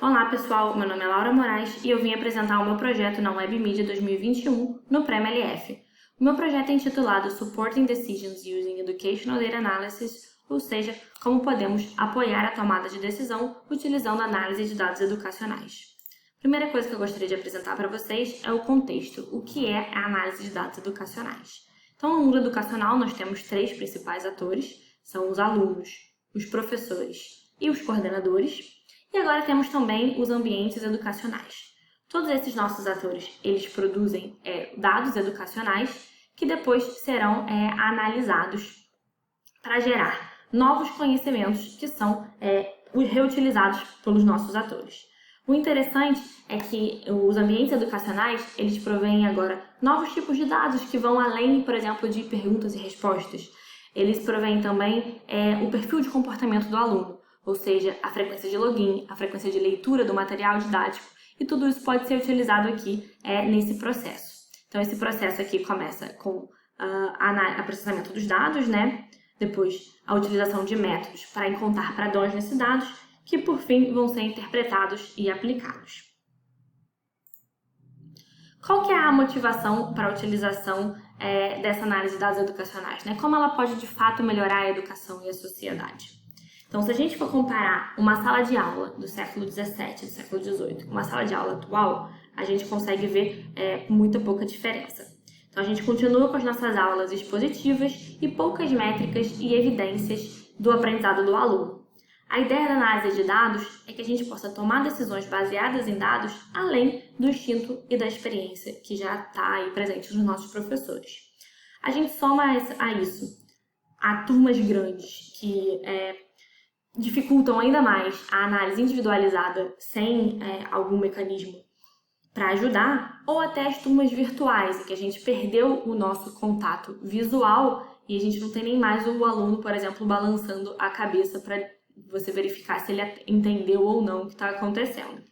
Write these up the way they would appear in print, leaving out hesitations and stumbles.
Olá pessoal, meu nome é Laura Moraes e eu vim apresentar o meu projeto na Web Media 2021 no Prêmio-LF. O meu projeto é intitulado Supporting Decisions Using Educational Data Analysis, ou seja, como podemos apoiar a tomada de decisão utilizando análise de dados educacionais. A primeira coisa que eu gostaria de apresentar para vocês é o contexto, o que é a análise de dados educacionais. Então, no mundo educacional, nós temos três principais atores, são os alunos, os professores e os coordenadores. E agora temos também os ambientes educacionais. Todos esses nossos atores, eles produzem dados educacionais que depois serão analisados para gerar novos conhecimentos que são reutilizados pelos nossos atores. O interessante é que os ambientes educacionais, eles provêm agora novos tipos de dados que vão além, por exemplo, de perguntas e respostas. Eles provêm também o perfil de comportamento do aluno, ou seja, a frequência de login, a frequência de leitura do material didático, e tudo isso pode ser utilizado aqui nesse processo. Então, esse processo aqui começa com o processamento dos dados, né? Depois, a utilização de métodos para encontrar padrões nesses dados, que por fim vão ser interpretados e aplicados. Qual que é a motivação para a utilização dessa análise de dados educacionais, né? Como ela pode de fato melhorar a educação e a sociedade? Então, se a gente for comparar uma sala de aula do século XVII, do século XVIII, com uma sala de aula atual, a gente consegue ver muita pouca diferença. Então, a gente continua com as nossas aulas expositivas e poucas métricas e evidências do aprendizado do aluno. A ideia da análise de dados é que a gente possa tomar decisões baseadas em dados além do instinto e da experiência que já está aí presente nos nossos professores. A gente soma a isso a turmas grandes que dificultam ainda mais a análise individualizada sem algum mecanismo para ajudar, ou até as turmas virtuais, em que a gente perdeu o nosso contato visual e a gente não tem nem mais o aluno, por exemplo, balançando a cabeça para você verificar se ele entendeu ou não o que está acontecendo.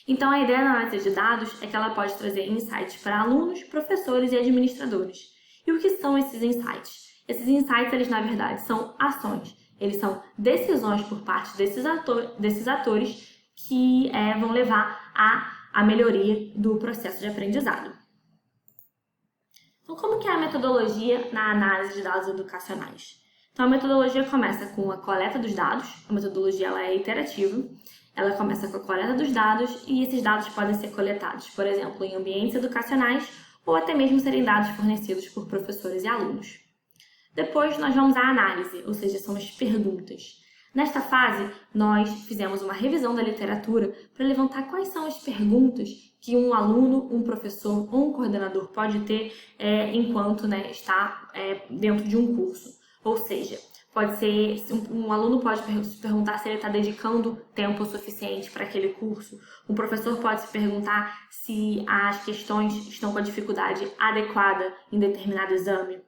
Então, a ideia da análise de dados é que ela pode trazer insights para alunos, professores e administradores. E o que são esses insights? Esses insights, eles na verdade são ações. Eles são decisões por parte desses atores que vão levar à melhoria do processo de aprendizado. Então, como que é a metodologia na análise de dados educacionais? Então, a metodologia começa com a coleta dos dados. A metodologia ela é iterativa. Ela começa com a coleta dos dados e esses dados podem ser coletados, por exemplo, em ambientes educacionais ou até mesmo serem dados fornecidos por professores e alunos. Depois, nós vamos à análise, ou seja, são as perguntas. Nesta fase, nós fizemos uma revisão da literatura para levantar quais são as perguntas que um aluno, um professor ou um coordenador pode ter enquanto está dentro de um curso. Ou seja, pode ser, um aluno pode se perguntar se ele está dedicando tempo suficiente para aquele curso. Um professor pode se perguntar se as questões estão com a dificuldade adequada em determinado exame.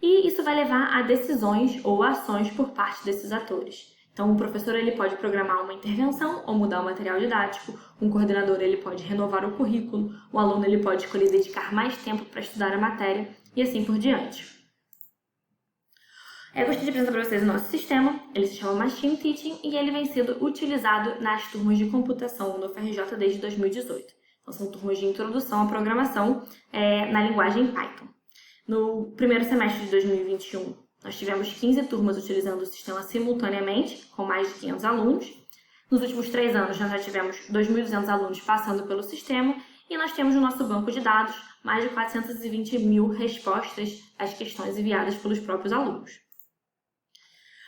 E isso vai levar a decisões ou ações por parte desses atores. Então, o professor ele pode programar uma intervenção ou mudar o material didático, um coordenador ele pode renovar o currículo, o aluno ele pode escolher dedicar mais tempo para estudar a matéria e assim por diante. Eu gostaria de apresentar para vocês o nosso sistema, ele se chama Machine Teaching e ele vem sendo utilizado nas turmas de computação no UFRJ desde 2018. Então, são turmas de introdução à programação na linguagem Python. No primeiro semestre de 2021, nós tivemos 15 turmas utilizando o sistema simultaneamente, com mais de 500 alunos. Nos últimos 3 anos, nós já tivemos 2.200 alunos passando pelo sistema e nós temos no nosso banco de dados mais de 420 mil respostas às questões enviadas pelos próprios alunos.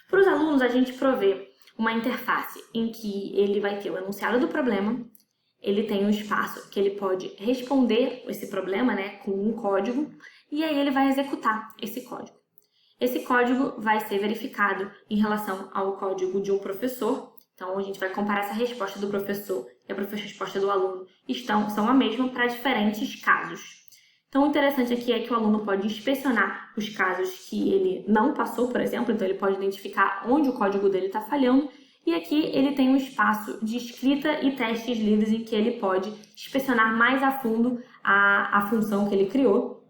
Para os alunos, a gente provê uma interface em que ele vai ter o enunciado do problema, ele tem um espaço que ele pode responder esse problema com um código, e aí ele vai executar esse código. Esse código vai ser verificado em relação ao código de um professor. Então, a gente vai comparar essa resposta do professor e a resposta do aluno são a mesma para diferentes casos. Então, o interessante aqui é que o aluno pode inspecionar os casos que ele não passou, por exemplo. Então, ele pode identificar onde o código dele está falhando. E aqui ele tem um espaço de escrita e testes livres em que ele pode inspecionar mais a fundo a função que ele criou,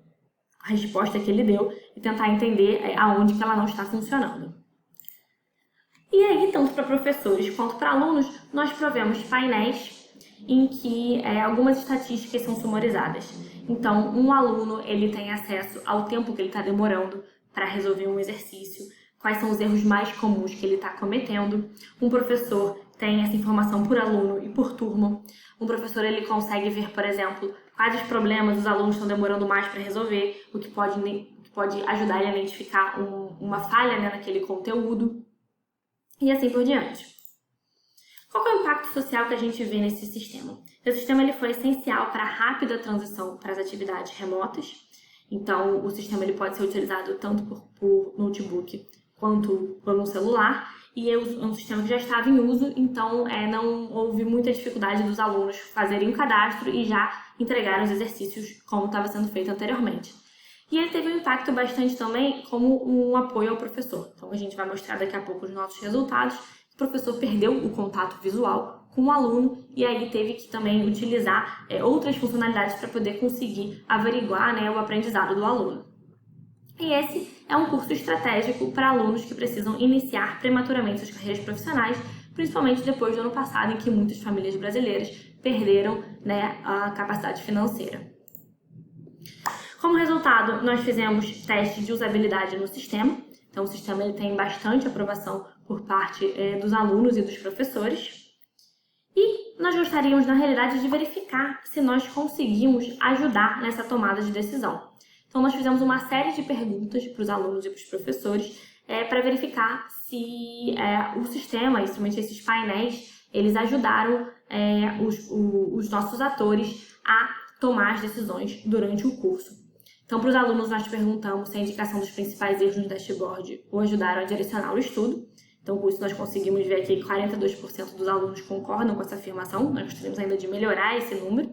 a resposta que ele deu e tentar entender aonde que ela não está funcionando. E aí, tanto para professores quanto para alunos, nós provemos painéis em que algumas estatísticas são sumarizadas. Então, um aluno ele tem acesso ao tempo que ele está demorando para resolver um exercício, quais são os erros mais comuns que ele está cometendo. Um professor tem essa informação por aluno e por turma. Um professor ele consegue ver, por exemplo, quais os problemas os alunos estão demorando mais para resolver, o que pode ajudar ele a identificar uma falha, né, naquele conteúdo, e assim por diante. Qual é o impacto social que a gente vê nesse sistema? Esse sistema ele foi essencial para a rápida transição para as atividades remotas. Então, o sistema ele pode ser utilizado tanto por notebook quanto por um celular. E é um sistema que já estava em uso, então não houve muita dificuldade dos alunos fazerem um cadastro e já entregarem os exercícios como estava sendo feito anteriormente. E ele teve um impacto bastante também como um apoio ao professor. Então, a gente vai mostrar daqui a pouco os nossos resultados. O professor perdeu o contato visual com o aluno e aí teve que também utilizar outras funcionalidades para poder conseguir averiguar, né, o aprendizado do aluno. E esse é um curso estratégico para alunos que precisam iniciar prematuramente suas carreiras profissionais, principalmente depois do ano passado, em que muitas famílias brasileiras perderam, né, a capacidade financeira. Como resultado, nós fizemos testes de usabilidade no sistema. Então, o sistema ele tem bastante aprovação por parte dos alunos e dos professores. E nós gostaríamos, na realidade, de verificar se nós conseguimos ajudar nessa tomada de decisão. Então, nós fizemos uma série de perguntas para os alunos e para os professores para verificar se o sistema, principalmente esses painéis, eles ajudaram os nossos atores a tomar as decisões durante o curso. Então, para os alunos, nós perguntamos se a indicação dos principais erros no dashboard o ajudaram a direcionar o estudo. Então, com isso, nós conseguimos ver aqui que 42% dos alunos concordam com essa afirmação. Nós gostaríamos ainda de melhorar esse número.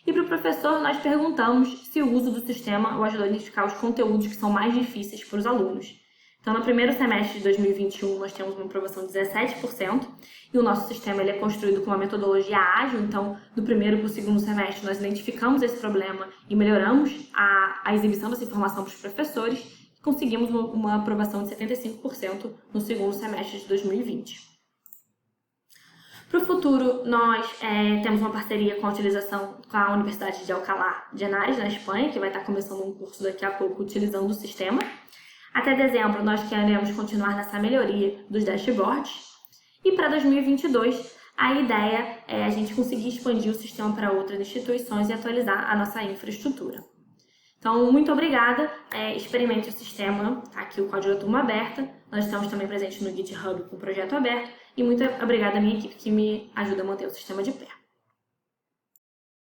E para o professor, nós perguntamos se o uso do sistema o ajudou a identificar os conteúdos que são mais difíceis para os alunos. Então, no primeiro semestre de 2021, nós temos uma aprovação de 17%, e o nosso sistema ele é construído com uma metodologia ágil. Então, do primeiro para o segundo semestre, nós identificamos esse problema e melhoramos a exibição dessa informação para os professores, e conseguimos uma aprovação de 75% no segundo semestre de 2020. Para o futuro, nós temos uma parceria com a utilização com a Universidade de Alcalá de Henares, na Espanha, que vai estar começando um curso daqui a pouco utilizando o sistema. Até dezembro, nós queremos continuar nessa melhoria dos dashboards. E para 2022, a ideia é a gente conseguir expandir o sistema para outras instituições e atualizar a nossa infraestrutura. Então, muito obrigada. Experimente o sistema. Tá aqui o código da turma aberta. Nós estamos também presentes no GitHub com o projeto aberto. E muito obrigada à minha equipe que me ajuda a manter o sistema de pé.